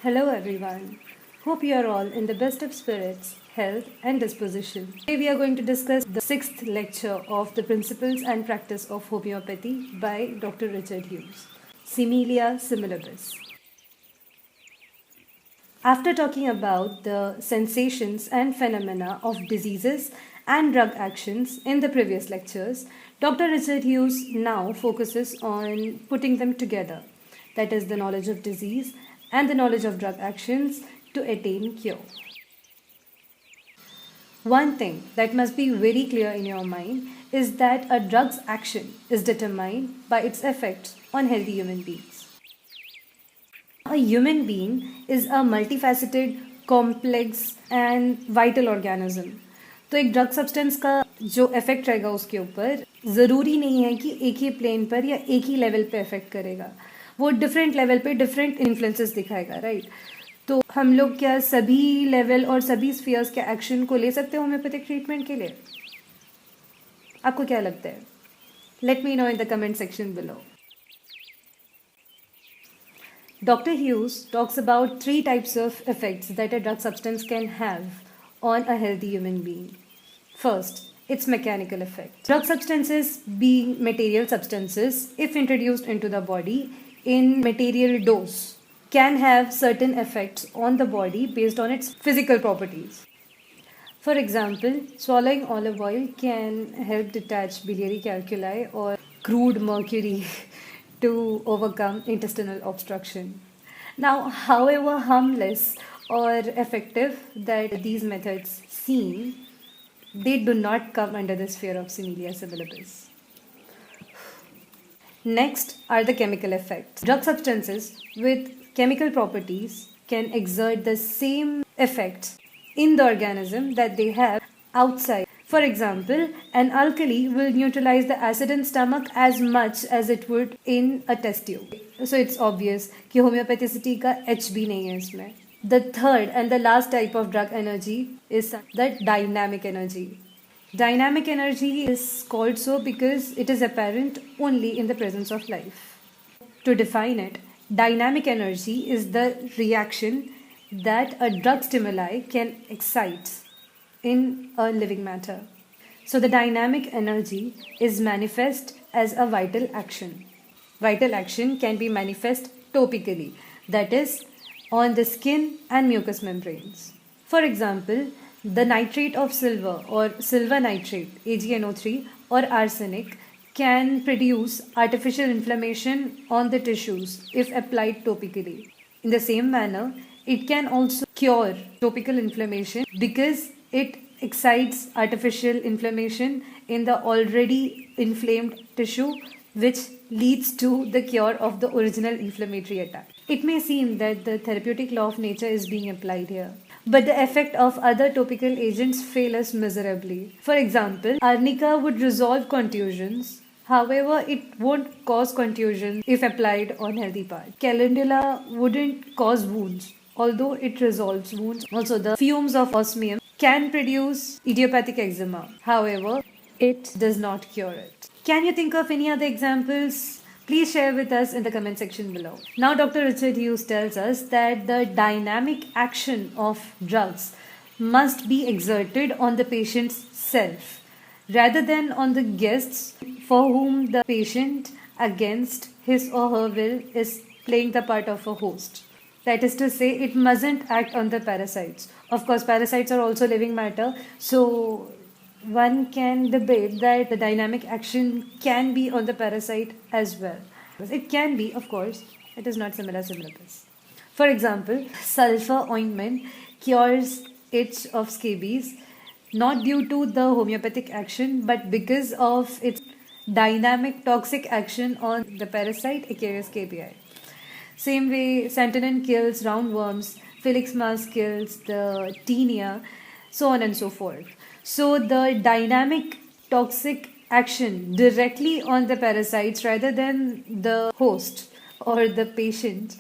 Hello everyone. Hope you are all in the best of spirits, health and disposition. Today we are going to discuss the sixth lecture of the Principles and Practice of Homeopathy by Dr. Richard Hughes. Similia Similibus. After talking about the sensations and phenomena of diseases and drug actions in the previous lectures, Dr. Richard Hughes now focuses on putting them together, that is, the knowledge of disease and the knowledge of drug actions to attain cure. One thing that must be very clear in your mind is that a drug's action is determined by its effects on healthy human beings. A human being is a multifaceted, complex and vital organism. तो एक drug substance का जो effect रहेगा उसके ऊपर ज़रूरी नहीं है कि एक ही प्लेन पर या एक ही लेवल पे इफेक्ट करेगा, वो डिफरेंट लेवल पे डिफरेंट इन्फ्लुएंसेस दिखाएगा, राइट? तो हम लोग क्या सभी लेवल और सभी स्फीयर्स के एक्शन को ले सकते हैं होम्योपैथिक ट्रीटमेंट के लिए? आपको क्या लगता है? Let me know in the comment section below. Dr. Hughes talks about 3 types of effects that a drug substance can have on a healthy human being. First, its mechanical effect. Drug substances, being material substances, if introduced into the body in material dose, can have certain effects on the body based on its physical properties. For example, swallowing olive oil can help detach biliary calculi or crude mercury to overcome intestinal obstruction. Now, however harmless or effective that these methods seem, they do not come under the sphere of Similia Similibus. Next are the chemical effects. Drug substances with chemical properties can exert the same effects in the organism that they have outside. For example, an alkali will neutralize the acid in stomach as much as it would in a test tube. So it's obvious कि homeopathicity का H भी नहीं है इसमें. The third and the last type of drug energy is the dynamic energy. Dynamic energy is called so because it is apparent only in the presence of life. To define it, dynamic energy is the reaction that a drug stimuli can excite in a living matter. So the dynamic energy is manifest as a vital action. Vital action can be manifest topically, that is, on the skin and mucous membranes. For example, the nitrate of silver or silver nitrate, AgNO3, or arsenic can produce artificial inflammation on the tissues if applied topically. In the same manner, it can also cure topical inflammation because it excites artificial inflammation in the already inflamed tissue, which leads to the cure of the original inflammatory attack. It may seem that the therapeutic law of nature is being applied here, but the effect of other topical agents fail us miserably. For example, arnica would resolve contusions. However, it won't cause contusions if applied on healthy parts. Calendula wouldn't cause wounds, although it resolves wounds. Also, the fumes of osmium can produce idiopathic eczema. However, it does not cure it. Can you think of any other examples? Please share with us in the comment section below. Now, Dr. Richard Hughes tells us that the dynamic action of drugs must be exerted on the patient's self rather than on the guests for whom the patient, against his or her will, is playing the part of a host. That is to say, it mustn't act on the parasites. Of course, parasites are also living matter, so one can debate that the dynamic action can be on the parasite as well. It can be, of course, it is not Similia Similibus. For example, sulfur ointment cures itch of scabies not due to the homeopathic action but because of its dynamic toxic action on the parasite Acarus scabiei. Same way, santonin kills roundworms, Felix Mars kills the tinea, so on and so forth. So the dynamic toxic action directly on the parasites rather than the host or the patient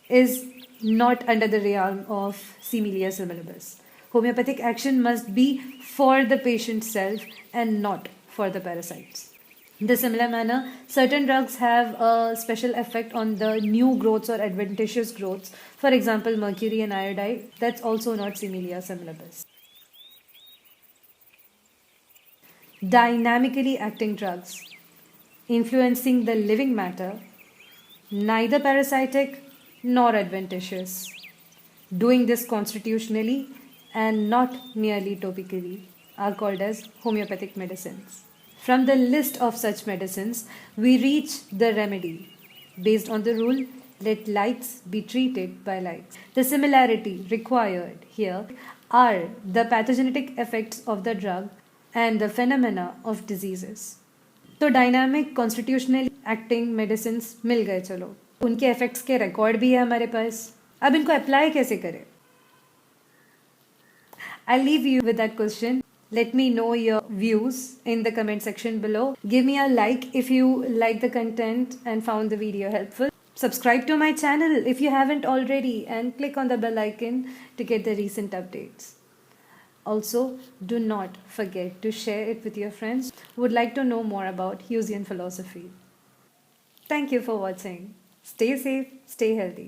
is not under the realm of Similia Similibus. Homeopathic action must be for the patient's self and not for the parasites. In the similar manner, certain drugs have a special effect on the new growths or adventitious growths. For example, mercury and iodide, that's also not Similia Similibus. Dynamically acting drugs, influencing the living matter, neither parasitic nor adventitious. Doing this constitutionally and not merely topically are called as homeopathic medicines. From the list of such medicines, we reach the remedy based on the rule, let lights be treated by lights. The similarity required here are the pathogenic effects of the drug and the phenomena of diseases. तो dynamic constitutionally acting medicine मिल गए, चलो उनके effects के record भी है हमारे पास, अब इनको अप्लाई कैसे करें? I leave you with that question. Let me know your views in the comment section below. Give me a like if you like the content and found the video helpful. Subscribe to my channel if you haven't already and click on the bell icon to get the recent updates. Also, do not forget to share it with your friends who would like to know more about Hughesian philosophy. Thank you for watching. Stay safe, stay healthy.